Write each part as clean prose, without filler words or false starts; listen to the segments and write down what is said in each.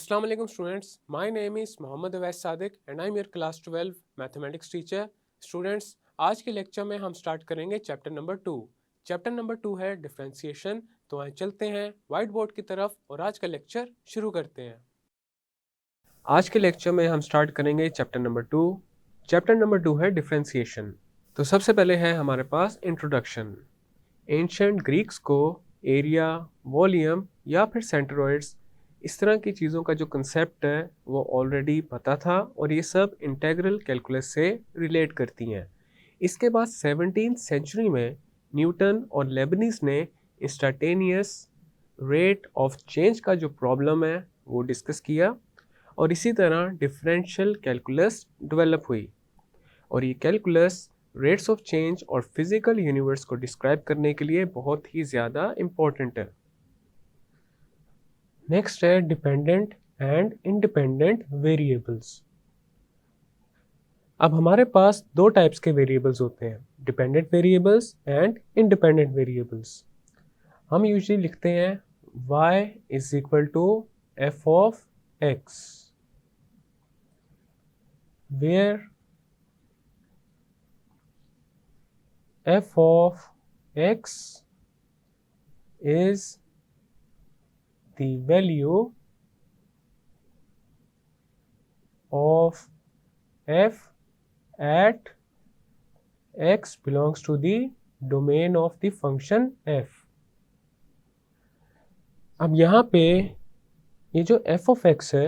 Assalamu alaikum students. My name is Mohammad Awais Sadiq and I'm your class 12 mathematics teacher. Students, आज के lecture में हम start करेंगे chapter number 2। Chapter number 2 है differentiation. तो आइए चलते हैं व्हाइट बोर्ड की तरफ और आज का लेक्चर शुरू करते हैं। आज के लेक्चर में हम स्टार्ट करेंगे चैप्टर नंबर 2। चैप्टर नंबर 2 है डिफरेंशिएशन। तो सबसे पहले है हमारे पास इंट्रोडक्शन। एंशिएंट ग्रीक्स को एरिया, वॉल्यूम या फिर सेंट्रोइड्स इस तरह की चीज़ों का जो कंसेप्ट है वो ऑलरेडी पता था और ये सब इंटीग्रल कैलकुलस से रिलेट करती हैं। इसके बाद 17th सेंचुरी में न्यूटन और लेबनीज ने इंस्टैंटेनियस रेट ऑफ चेंज का जो प्रॉब्लम है वो डिस्कस किया और इसी तरह डिफरेंशियल कैलकुलस डेवलप हुई और ये कैलकुलस रेट्स ऑफ चेंज और फिजिकल यूनिवर्स को डिस्क्राइब करने के लिए बहुत ही ज़्यादा इम्पोर्टेंट है। नेक्स्ट है डिपेंडेंट एंड इंडिपेंडेंट वेरिएबल्स। अब हमारे पास दो टाइप्स के वेरिएबल्स होते हैं, dependent variables and independent variables. हम यूजुअली लिखते हैं y is equal to f of x, where f of x is the value of f at x belongs to the domain of the function f। अब यहाँ पे ये जो f of x है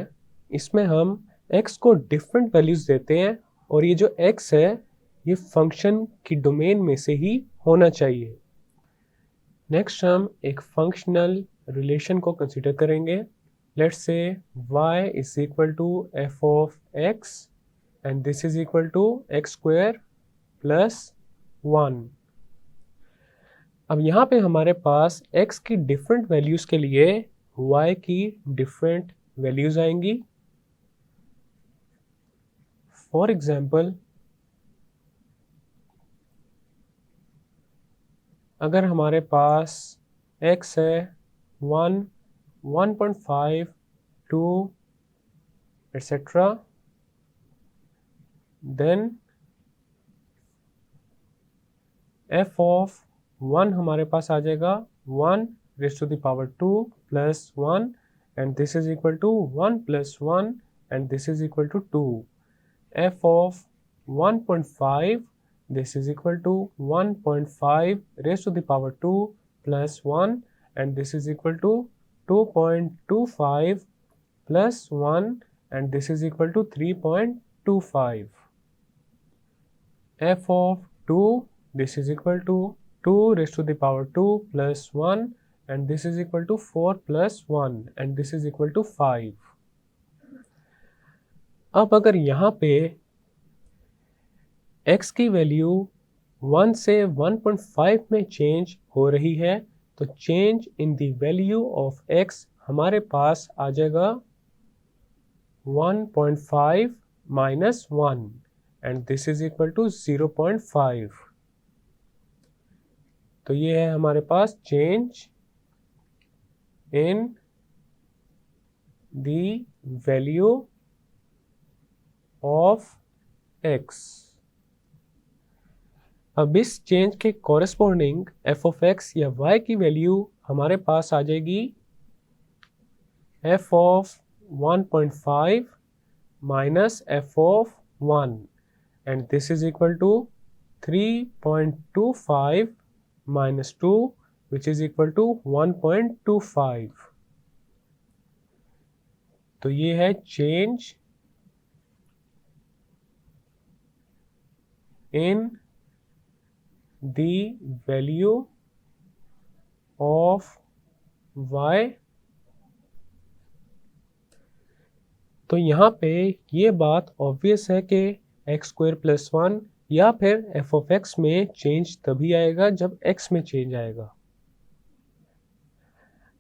इसमें हम x को डिफरेंट वैल्यूज देते हैं और ये जो x है ये फंक्शन की डोमेन में से ही होना चाहिए। नेक्स्ट हम एक फंक्शनल रिलेशन को कंसीडर करेंगे। Let's say y is equal to f of x and this is equal to x square plus 1। अब यहाँ पे हमारे पास x की डिफरेंट वैल्यूज़ के लिए y की डिफरेंट वैल्यूज़ आएंगी। फॉर एग्जाम्पल, अगर हमारे पास x है 1, 1.5, 2 etc., देन f ऑफ 1 हमारे पास आ जाएगा 1 raise to the power 2 plus 1 and this is equal to 1 plus 1 and this is equal to 2। f of 1.5 this is equal to 1.5 raised to the power 2 plus 1 and this is equal to 2.25 plus 1 and this is equal to 3.25। f of 2 this is equal to 2 raised to the power 2 plus 1 and this is equal to 4 plus 1 and this is equal to 5। अब अगर यहाँ पे x की value 1 से 1.5 में change हो रही है तो change in the value of x हमारे पास आ जाएगा 1.5 minus 1 and this is equal to 0.5। तो ये है हमारे पास change in the value of x। अब इस चेंज के कॉरेस्पॉन्डिंग f ऑफ x या y की वैल्यू हमारे पास आ जाएगी f of 1.5 minus f of 1 and this is equal to 3.25 minus 2 which is equal to 1.25। तो ये है change in the value of y। तो यहाँ पे ये बात ऑब्वियस है कि एक्स स्क्वायर प्लस 1 या फिर f ऑफ x में चेंज तभी आएगा जब x में चेंज आएगा।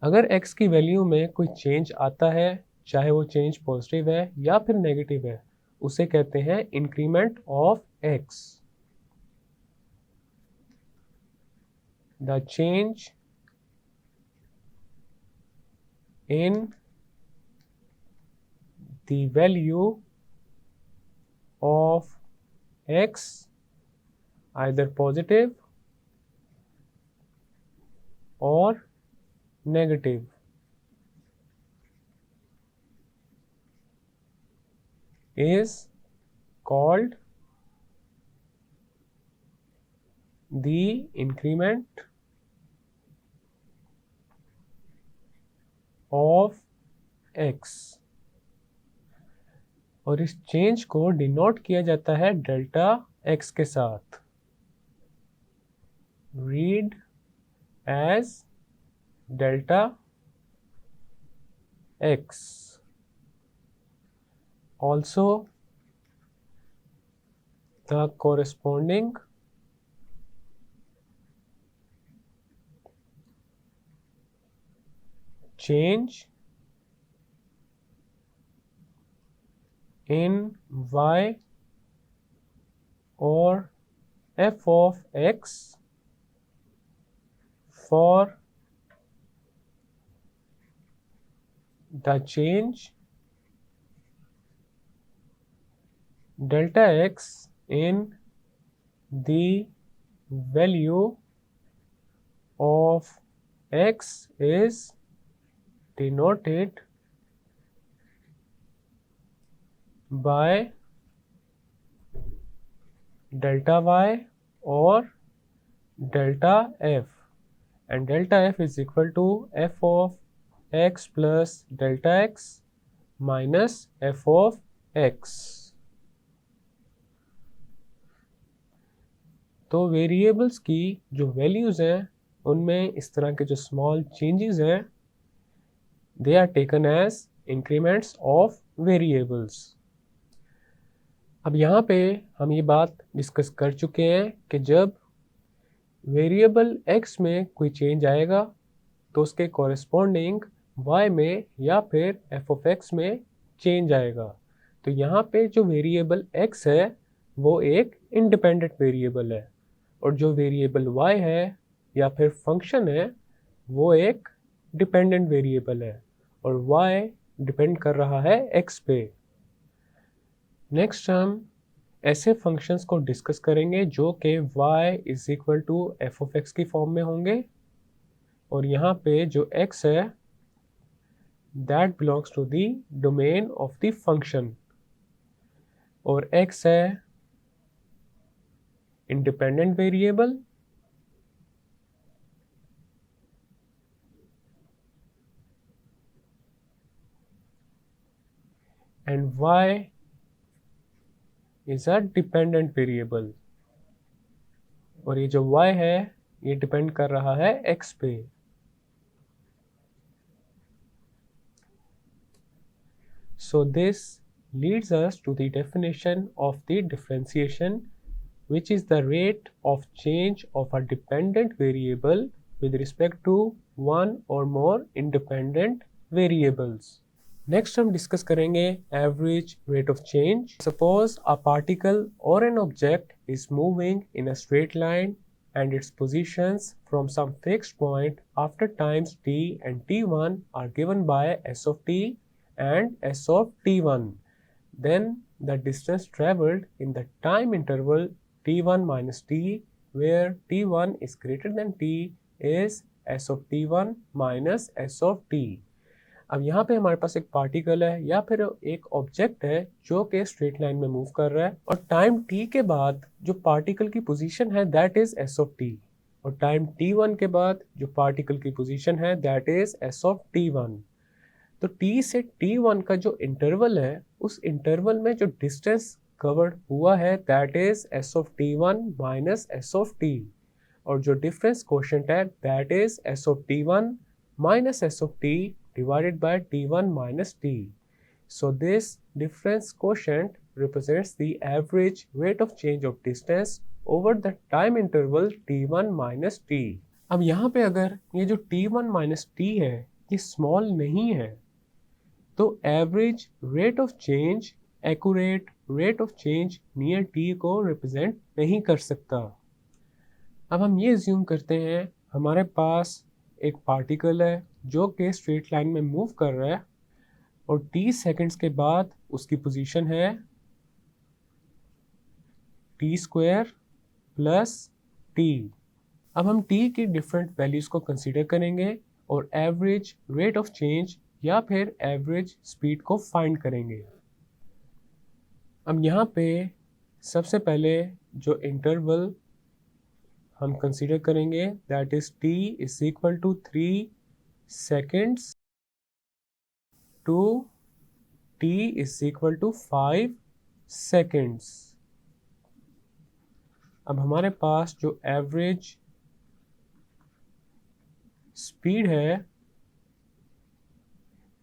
अगर x की वैल्यू में कोई चेंज आता है, चाहे वो चेंज पॉजिटिव है या फिर नेगेटिव है, उसे कहते हैं increment of x। The change in the value of x either positive or negative is called the increment of x, और इस चेंज को डिनोट किया जाता है डेल्टा x के साथ. Read as delta x. Also the corresponding change in y or f of x for the change delta x in the value of x is denoted by delta y or delta f, and delta f is equal to f of x plus delta x minus f of x. तो variables की जो values हैं उनमें इस तरह के जो small changes हैं they are taken as increments of variables. अब यहाँ पे हम ये बात डिस्कस कर चुके हैं कि जब वेरिएबल x में कोई चेंज आएगा तो उसके कॉरेस्पॉन्डिंग y में या फिर f of x में चेंज आएगा. तो यहाँ पे जो वेरिएबल x है वो एक इंडिपेंडेंट वेरिएबल है और जो वेरिएबल y है या फिर फंक्शन है वो एक डिपेंडेंट वेरिएबल है और y डिपेंड कर रहा है x पे. नेक्स्ट हम ऐसे फंक्शंस को डिस्कस करेंगे जो कि y is equal to f of x की फॉर्म में होंगे और यहाँ पे जो x है that belongs to the domain of the function और x है independent variable and y is a dependent variable और ये जो y है ये डिपेंड कर रहा है x पे. So this leads us to the definition of the differentiation, which is the rate of change of a dependent variable with respect to one or more independent variables. Next हम discuss करेंगे average rate of change. Suppose a particle और an object is moving in a straight line and its positions from some fixed point after times t and t1 are given by s of t and s of t1. Then the distance traveled in the time interval t1 minus t where t1 is greater than t is s of t1 minus s of t. अब यहाँ पे हमारे पास एक particle है या फिर एक object है जो कि स्ट्रेट लाइन में मूव कर रहा है और टाइम t के बाद जो पार्टिकल की पोजीशन है that is s of t और टाइम t1 के बाद जो पार्टिकल की पोजीशन है that is s of t1. तो t से t1 का जो इंटरवल है उस इंटरवल में जो डिस्टेंस कवर्ड हुआ है that is s of t1 minus s of t और जो डिफरेंस कोशेंट है that is s of t1 minus s of t divided by t1 minus t. So this difference quotient represents the average rate of change of distance over the time interval t1 minus t. अब यहाँ पे अगर ये जो t1 minus t है ये small नहीं है तो average rate of change accurate rate of change near t को रिप्रेजेंट नहीं कर सकता. अब हम ये अज्यूम करते हैं हमारे पास एक पार्टिकल है जो कि स्ट्रेट लाइन में मूव कर रहा है और t सेकंड्स के बाद उसकी पोजीशन है टी स्क्वायर प्लस टी। अब हम टी की डिफरेंट वैल्यूज़ को कंसीडर करेंगे और एवरेज रेट ऑफ चेंज या फिर एवरेज स्पीड को फाइंड करेंगे। अब यहाँ पे सबसे पहले जो इंटरवल हम कंसीडर करेंगे that is t is equal to 3 seconds to t is equal to 5 seconds। अब हमारे पास जो एवरेज स्पीड है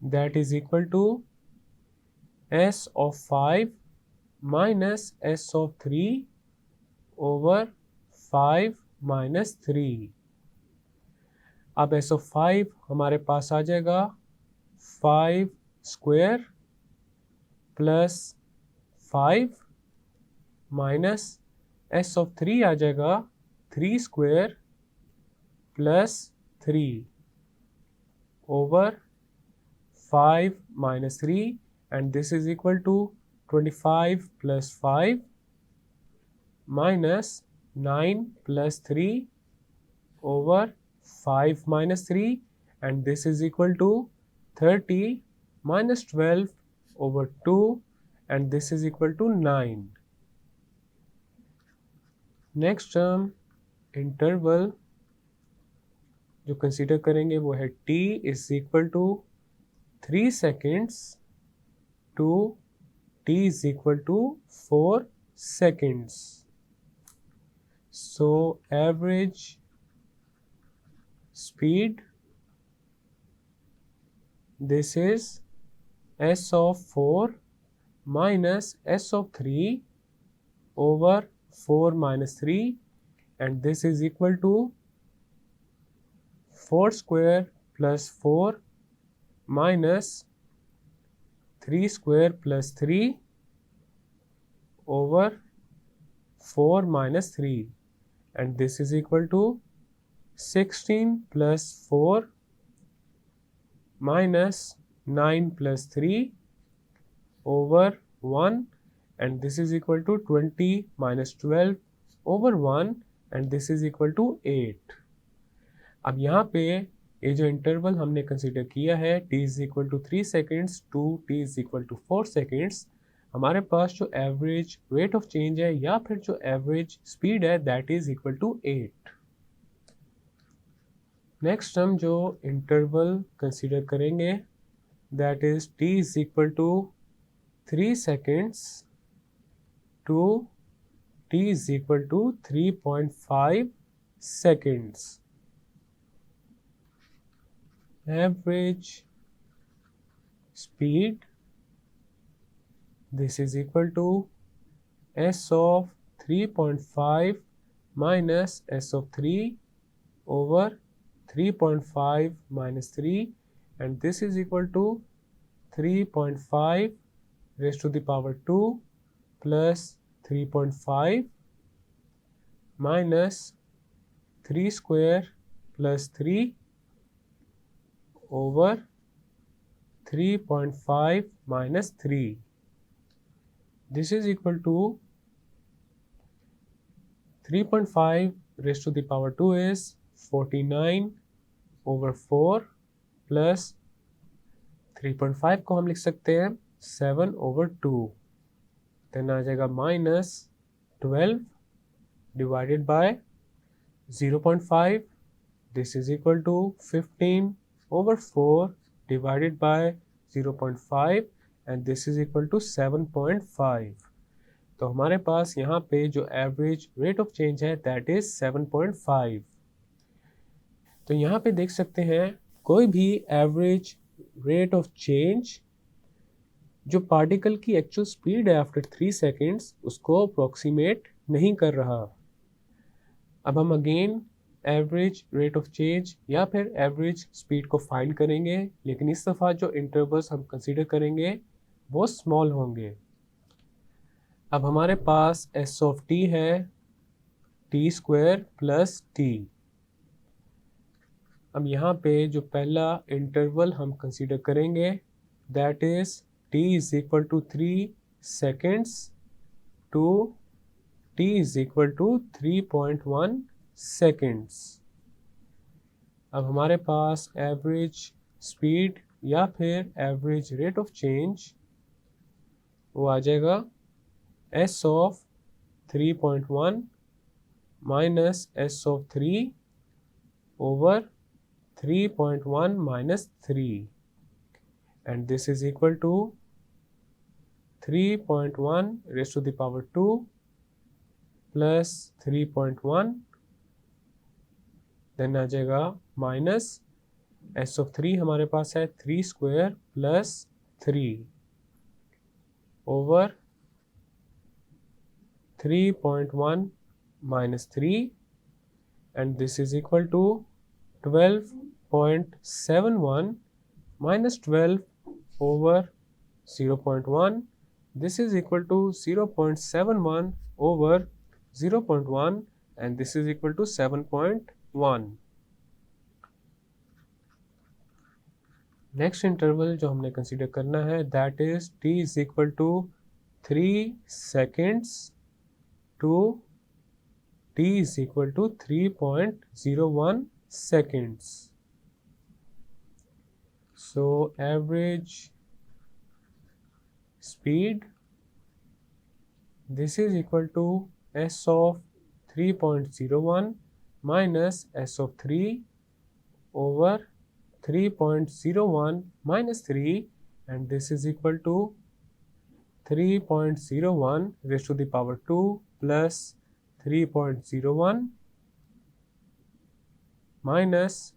that is equal to s of 5 minus s of 3 over 5 minus 3। अब s of 5 हमारे पास आ जाएगा 5 square plus 5 minus s of 3 आ जाएगा 3 square plus 3 over 5 minus 3 and this is equal to 25 plus 5 minus 9 plus 3 over 5 minus 3 and this is equal to 30 minus 12 over 2 and this is equal to 9. Next term interval जो consider करेंगे वो है t is equal to 3 seconds to t is equal to 4 seconds. So average speed, this is s of 4 minus s of 3 over 4 minus 3 and this is equal to 4 square plus 4 minus 3 square plus 3 over 4 minus 3 and this is equal to 16 plus 4 minus 9 plus 3 over 1 and this is equal to 20 minus 12 over 1 and this is equal to 8. अब यहाँ पे ये जो interval हमने consider किया है t is equal to 3 seconds to t is equal to 4 seconds, हमारे पास जो एवरेज रेट ऑफ चेंज है या फिर जो एवरेज स्पीड है that is equal to 8। Next हम जो इंटरवल कंसीडर करेंगे that is t is equal to 3 seconds to t is equal to 3.5 seconds. Average speed, this is equal to s of 3.5 minus s of 3 over 3.5 minus 3 and this is equal to 3.5 raised to the power 2 plus 3.5 minus 3 square plus 3 over 3.5 minus 3. This is equal to 3.5 raised to the power 2 is 49 over 4 plus 3.5 को हम लिख सकते हैं 7 over 2, then आ जाएगा minus 12 divided by 0.5, this is equal to 15 over 4 divided by 0.5 and this is equal to 7.5. तो हमारे पास यहाँ पे जो एवरेज रेट ऑफ चेंज है दैट इज 7.5। तो यहाँ पे देख सकते हैं कोई भी एवरेज रेट ऑफ चेंज जो पार्टिकल की एक्चुअल स्पीड है आफ्टर 3 सेकेंड्स उसको अप्रोक्सीमेट नहीं कर रहा। अब हम again average rate of change या फिर एवरेज स्पीड को फाइंड करेंगे, लेकिन इस दफ़ा जो इंटरवल्स हम कंसीडर करेंगे वो स्मॉल होंगे। अब हमारे पास s ऑफ t है t स्क्वायर प्लस t। अब यहाँ पे जो पहला इंटरवल हम कंसीडर करेंगे that is t is equal to 3 seconds to t is equal to 3.1 seconds। अब हमारे पास एवरेज स्पीड या फिर एवरेज रेट ऑफ चेंज वो आ जाएगा s of 3.1 minus s of 3 over 3.1 minus 3, and this is equal to 3.1 raised to the power 2 plus 3.1, then आ जाएगा minus s of 3 हमारे पास है 3 square plus 3 over 3.1 minus 3, and this is equal to 12.71 minus 12 over 0.1. This is equal to 0.71 over 0.1, and this is equal to 7.1. Next interval जो हमने consider करना है that is t is equal to 3 seconds to t is equal to 3.01 seconds. So average speed, this is equal to s of 3.01 minus s of 3 over 3.01 minus 3, and this is equal to 3.01 raised to the power 2 plus 3.01 minus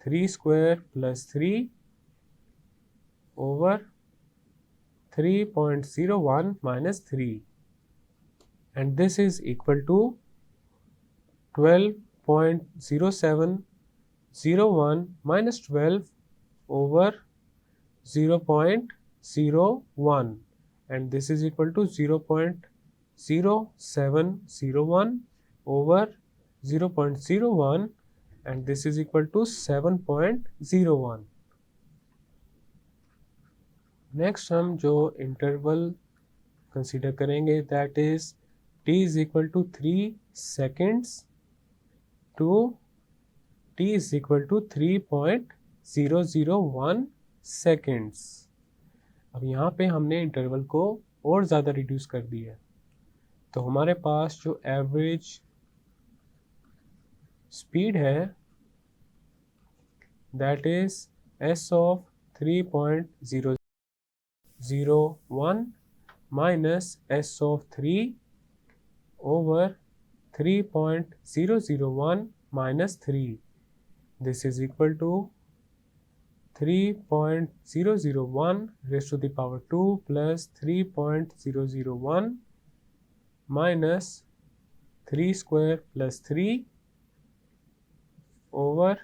3 square plus 3 over 3.01 minus 3, and this is equal to 12.0701 minus 12 over 0.01, and this is equal to 0.0701 over 0.01, and this is equal to 7.01. Next हम जो interval consider करेंगे that is t is equal to 3 seconds to t is equal to 3.001 seconds. अब यहाँ पे हमने interval को और ज़्यादा रिड्यूस कर दिया है, तो हमारे पास जो एवरेज स्पीड है that is s of 3.001 minus s of 3 over 3.001 minus 3. This is equal to 3.001 raised to the power 2 plus 3.001 minus 3 square plus 3 over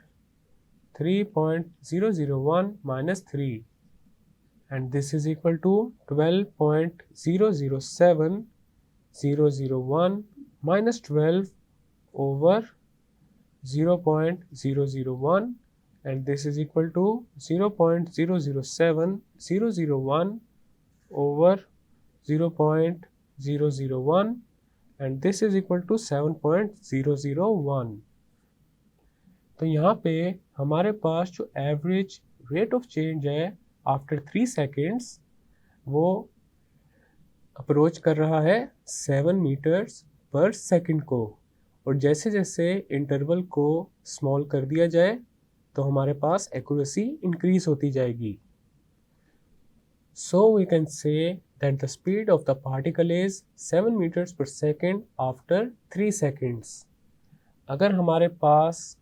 3.001 minus 3, and this is equal to 12.007001 minus 12 over 0.001, and this is equal to 0.007001 over 0.001, and this is equal to 7.001. तो यहाँ पे हमारे पास जो average rate of change है after 3 seconds वो approach कर रहा है 7 मीटर्स पर सेकंड को, और जैसे जैसे इंटरवल को स्मॉल कर दिया जाए तो हमारे पास एक्यूरेसी इंक्रीज होती जाएगी। So we can say that the speed of the particle is 7 metres per second after 3 seconds। अगर हमारे पास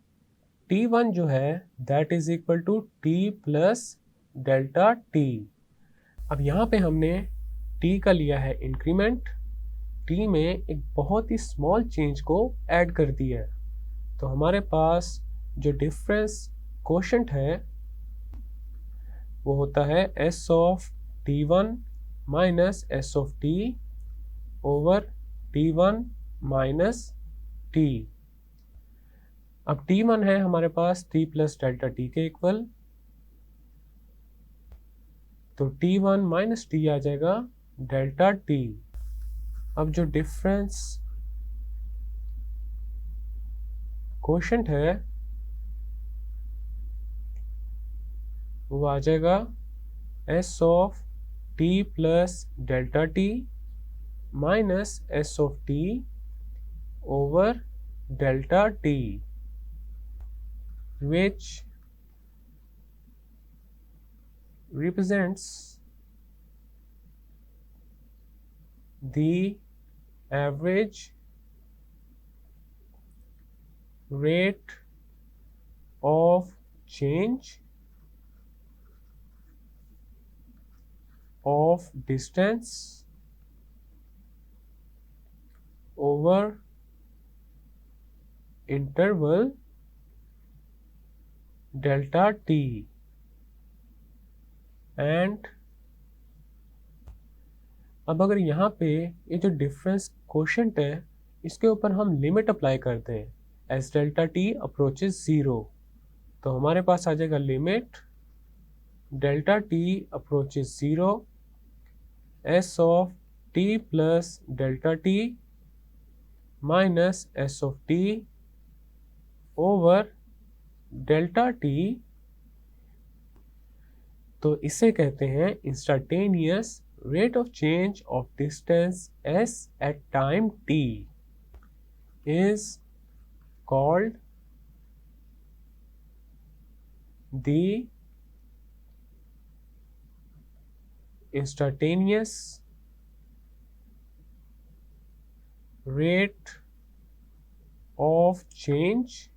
t1 जो है that is equal to t plus delta t। अब यहाँ पे हमने t का लिया है इंक्रीमेंट, t में एक बहुत ही स्मॉल चेंज को ऐड कर दिया है, तो हमारे पास जो डिफरेंस कोशेंट है वो होता है s of t1 minus s of t over t1 minus t। अब t1 है हमारे पास t प्लस डेल्टा t के इक्वल, तो T1 माइनस टी आ जाएगा डेल्टा टी। अब जो डिफरेंस कोशेंट है वो आ जाएगा S of T plus delta T minus S of T over delta T, which represents the average rate of change of distance over interval delta t and अब अगर यहाँ पे ये जो डिफरेंस कोशेंट है इसके ऊपर हम लिमिट अप्लाई करते हैं S delta T approaches zero, तो हमारे पास आ जाएगा limit delta T approaches zero S of T plus delta T minus S of T over delta T. तो इसे कहते हैं instantaneous rate of change of distance s at time t is called the instantaneous rate of change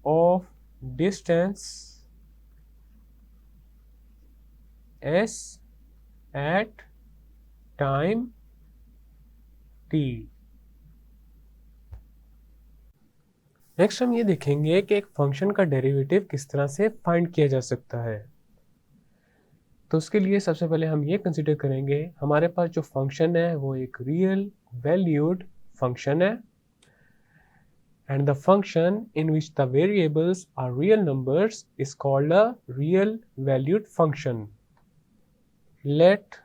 of distance s at time t। Next हम ये देखेंगे कि एक function का डेरिवेटिव किस तरह से फाइंड किया जा सकता है। तो उसके लिए सबसे पहले हम ये कंसिडर करेंगे हमारे पास जो फंक्शन है वो एक रियल वैल्यूड फंक्शन है and the function in which the variables are real numbers is called a real valued function. Let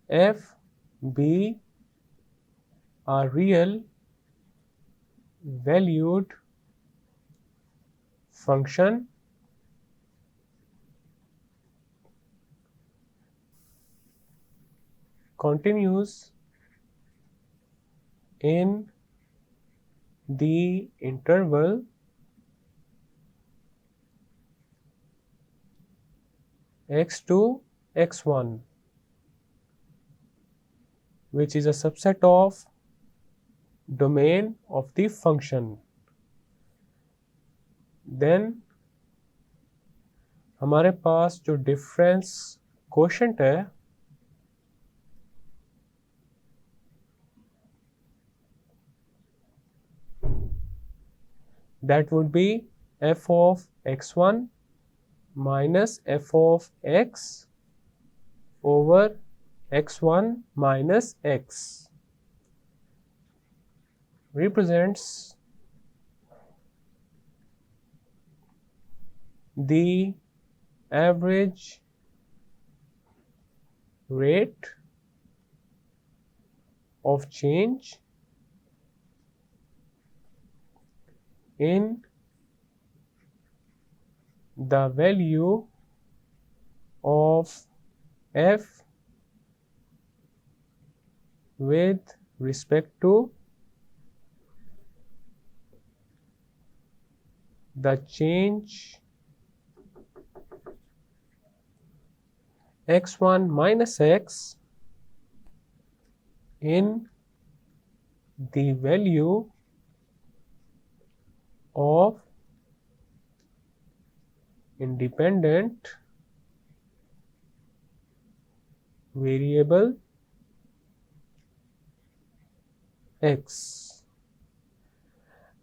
f be a real valued function continues in the interval x to x1, which is a subset of domain of the function. Then हमारे पास जो difference quotient है that would be f of x1 minus f of x over x1 minus x represents the average rate of change in the value of f with respect to the change x1 minus x in the value of independent variable x।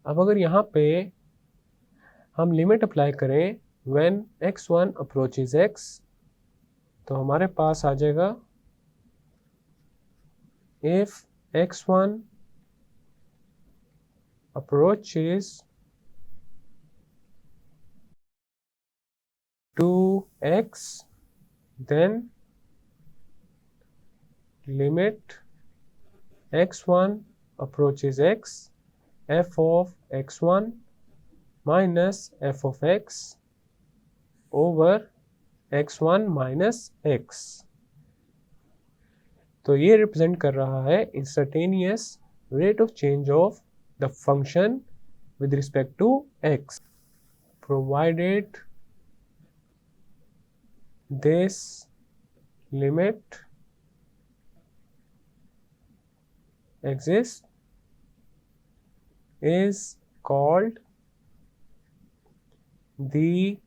अब अगर यहाँ पे हम limit apply करें when x1 approaches x तो हमारे पास आ जाएगा if x1 approaches 2x, then limit x1 approaches x, f of x1 minus f of x over x1 minus x. तो ये रिप्रेजेंट कर रहा है instantaneous rate of change of the function with respect to x, provided this limit exists, is called the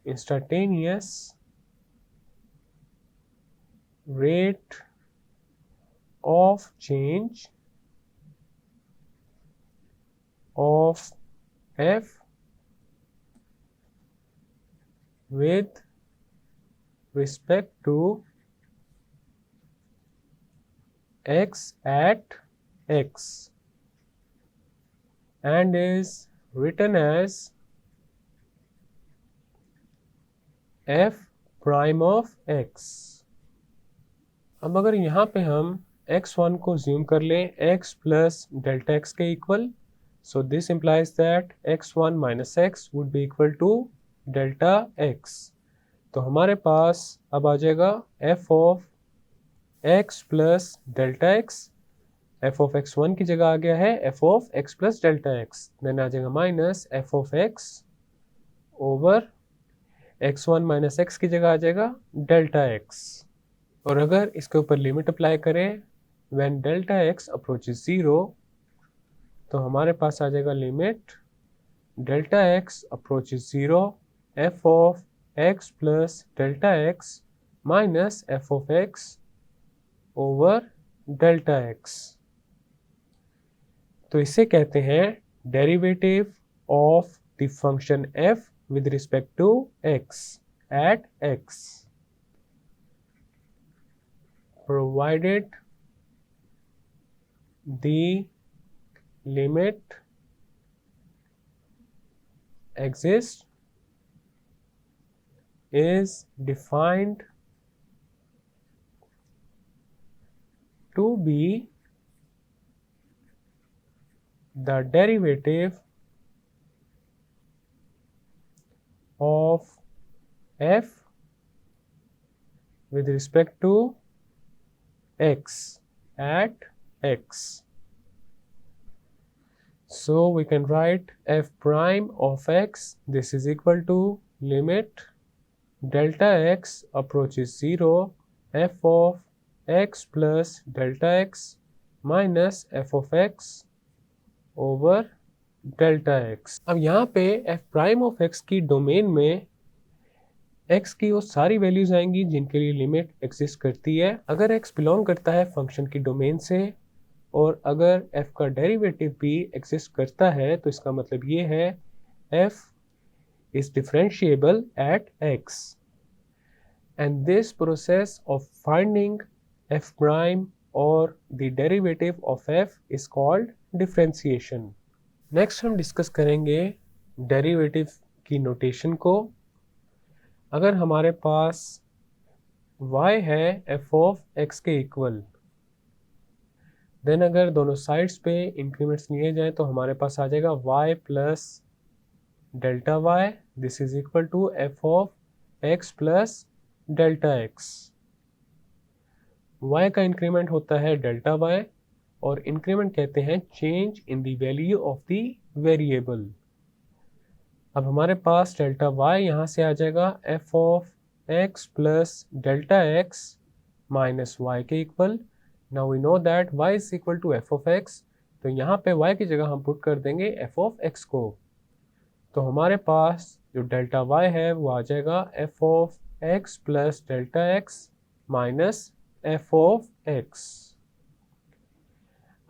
instantaneous rate of change of f with respect to x at x, and is written as f prime of x. अब अगर यहाँ पे हम x1 को zoom कर लें x plus delta x के equal, so this implies that x1 minus x would be equal to delta x. तो हमारे पास अब आ जाएगा f of x plus delta x, f of x1 की जगह आ गया है f of x plus delta x, then आ जाएगा minus f of x over x1 minus x की जगह आ जाएगा delta x. और अगर इसके ऊपर लिमिट अप्लाई करें when delta x approaches 0, तो हमारे पास आ जाएगा limit delta x approaches 0 f of x plus delta x minus f of x over delta x. तो इसे कहते हैं derivative of the function f with respect to x at x, provided the limit exists, is defined to be the derivative of f with respect to x at x. So we can write f prime of x, this is equal to limit delta x approaches 0 f of x plus delta x minus f of x over delta x. अब यहाँ पे f prime of x की domain में x की वो सारी values आएंगी जिनके लिए लिमिट एग्जिस्ट करती है. अगर x बिलोंग करता है फंक्शन की डोमेन से और अगर f का डेरिवेटिव भी एग्जिस्ट करता है तो इसका मतलब ये है f is differentiable at x, and this process of finding f prime or the derivative of f is called differentiation. Next हम डिस्कस करेंगे डेरिवेटिव की नोटेशन को. अगर हमारे पास y है f of x के इक्वल, देन अगर दोनों साइड्स पे इंक्रीमेंट्स लिए जाएं तो हमारे पास आ जाएगा y plus delta y, this is equal to f of x plus delta x. y का इंक्रीमेंट होता है डेल्टा y और इंक्रीमेंट कहते हैं change in the value of the variable. अब हमारे पास डेल्टा y यहाँ से आ जाएगा f of x plus delta x minus y के equal. Now we know that y is equal to f of x, तो यहाँ पे y की जगह हम पुट कर देंगे f of x को. तो हमारे पास जो डेल्टा y है वो आ जाएगा f of x plus delta x minus f of x.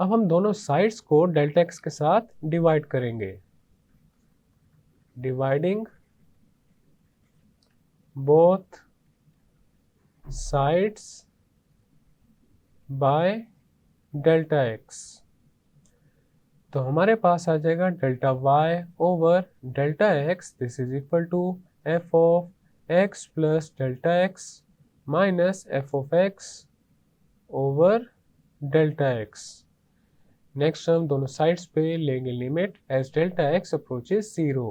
अब हम दोनों साइड्स को डेल्टा x के साथ डिवाइड करेंगे. Dividing both sides by delta x. तो हमारे पास आ जाएगा delta y over delta x, this is equal to f of x plus delta x minus f of x over delta x. Next हम दोनों साइड्स पे लेंगे limit as delta x approaches 0,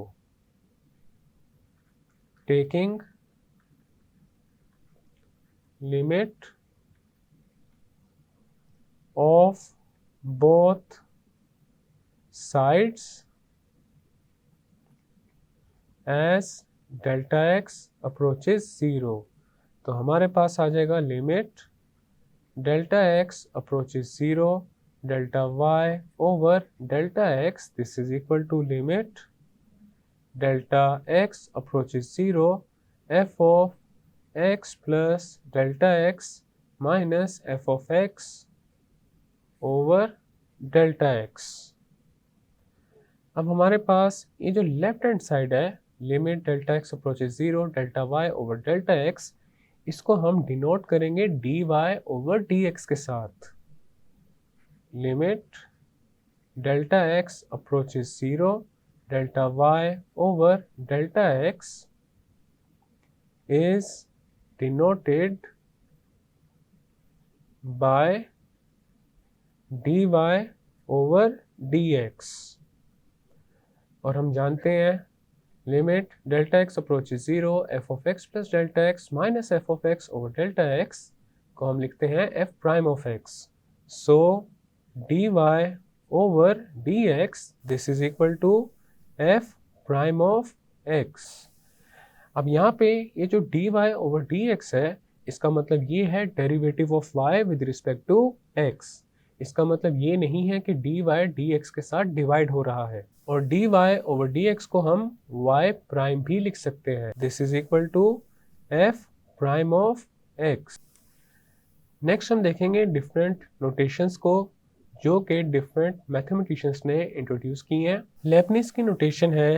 taking limit of both sides as delta x approaches 0। तो हमारे पास आ जाएगा limit delta x approaches 0 delta y over delta x, this is equal to limit delta x approaches 0 f of x plus delta x minus f of x over delta x. अब हमारे पास ये जो लेफ्ट हैंड साइड है limit delta x approaches 0 delta y over delta x, इसको हम denote करेंगे d y over d x के साथ। Limit delta x approaches 0 delta y over delta x is denoted by dy over dx, और हम जानते हैं limit delta x approaches 0 f of x plus delta x minus f of x over delta x को हम लिखते हैं f prime of x. So dy over dx, this is equal to f prime of x. अब यहाँ पे ये जो dy over dx है, इसका मतलब ये है derivative of y with respect to x। इसका मतलब ये नहीं है कि dy dx के साथ डिवाइड हो रहा है, और dy ओवर dx को हम y प्राइम भी लिख सकते हैं। This is equal to f prime of x। Next हम देखेंगे डिफरेंट नोटेशंस को जो कि डिफरेंट मैथमेटिशियंस ने इंट्रोड्यूस की हैं। लेबनिज की नोटेशन है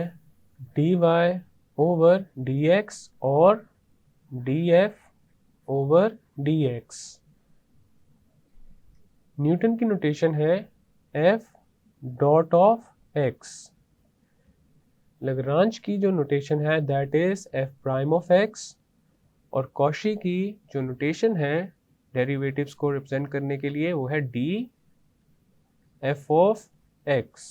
dy ओवर dx और df ओवर dx। न्यूटन की नोटेशन है f dot of x। Lagrange की जो नोटेशन है that is f prime of x, और कॉशी की जो नोटेशन है डेरिवेटिव्स को रिप्रेजेंट करने के लिए वो है d f ऑफ x।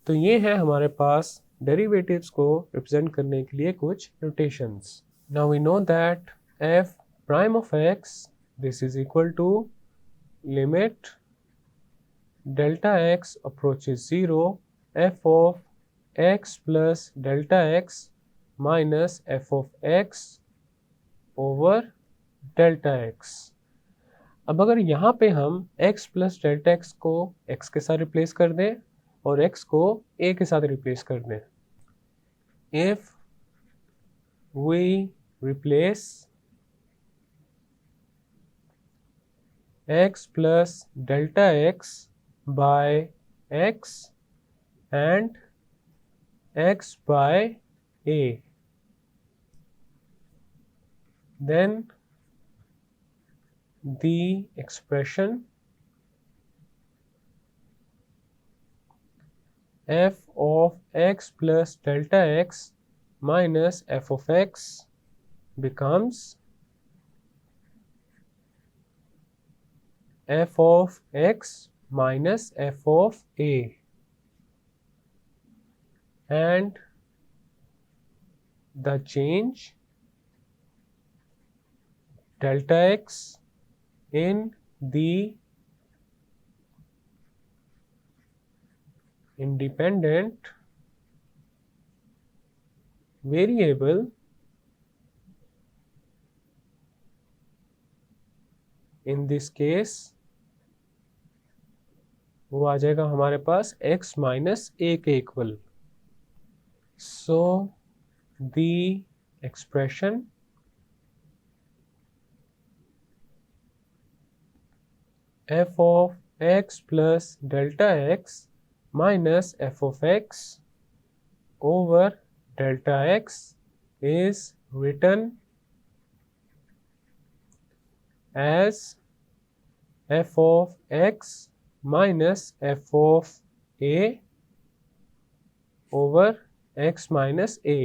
तो ये है हमारे पास डेरिवेटिव्स को रिप्रेजेंट करने के लिए कुछ notations. Now we know that f prime of x, this is equal to limit delta x approaches 0 f of x plus delta x minus f of x over delta x। अब अगर यहाँ पे हम x plus delta x को x के साथ replace कर दें और x को a के साथ रिप्लेस कर दें, if we replace x plus delta x by x and x by a, then the expression f of x plus delta x minus f of x becomes f of x minus f of a, and the change delta x in the independent variable in this case वो आ जाएगा हमारे पास x minus a के equal. So the expression f of x plus delta x minus f of x over delta x is written as f of x minus f of a over x minus a।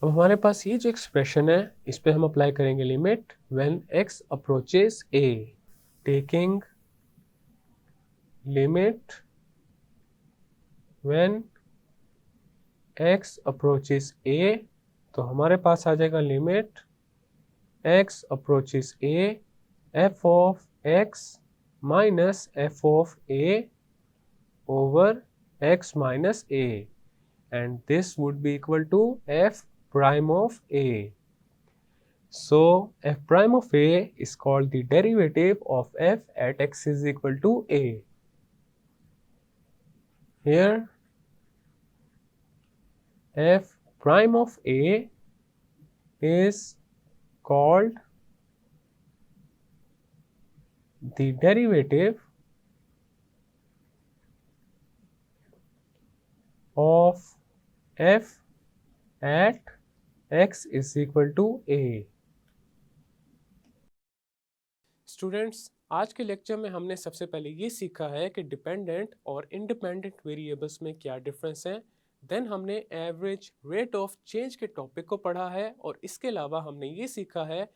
अब हमारे पास ये जो expression है इस पे हम apply करेंगे limit when x approaches a, taking limit when x approaches a, तो हमारे पास आ जाएगा limit x approaches a f of x minus f of a over x minus a, and this would be equal to f prime of a. So f prime of a is called the derivative of f at x is equal to a. Here f prime of a is called the derivative of f at x is equal to a. Students, आज के lecture में हमने सबसे पहले ये सीखा है कि डिपेंडेंट और इंडिपेंडेंट वेरिएबल्स में क्या डिफरेंस है। देन हमने एवरेज रेट ऑफ चेंज के टॉपिक को पढ़ा है और इसके अलावा हमने ये सीखा है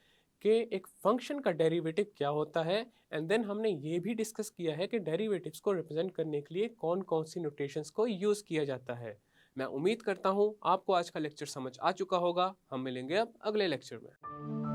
कि एक फंक्शन का डेरिवेटिव क्या होता है। एंड देन हमने ये भी डिस्कस किया है कि डेरिवेटिव्स को रिप्रेजेंट करने के लिए कौन कौन सी नोटेशंस को यूज़ किया जाता है। मैं उम्मीद करता हूँ आपको आज का लेक्चर समझ आ चुका होगा। हम मिलेंगे अब अगले लेक्चर में।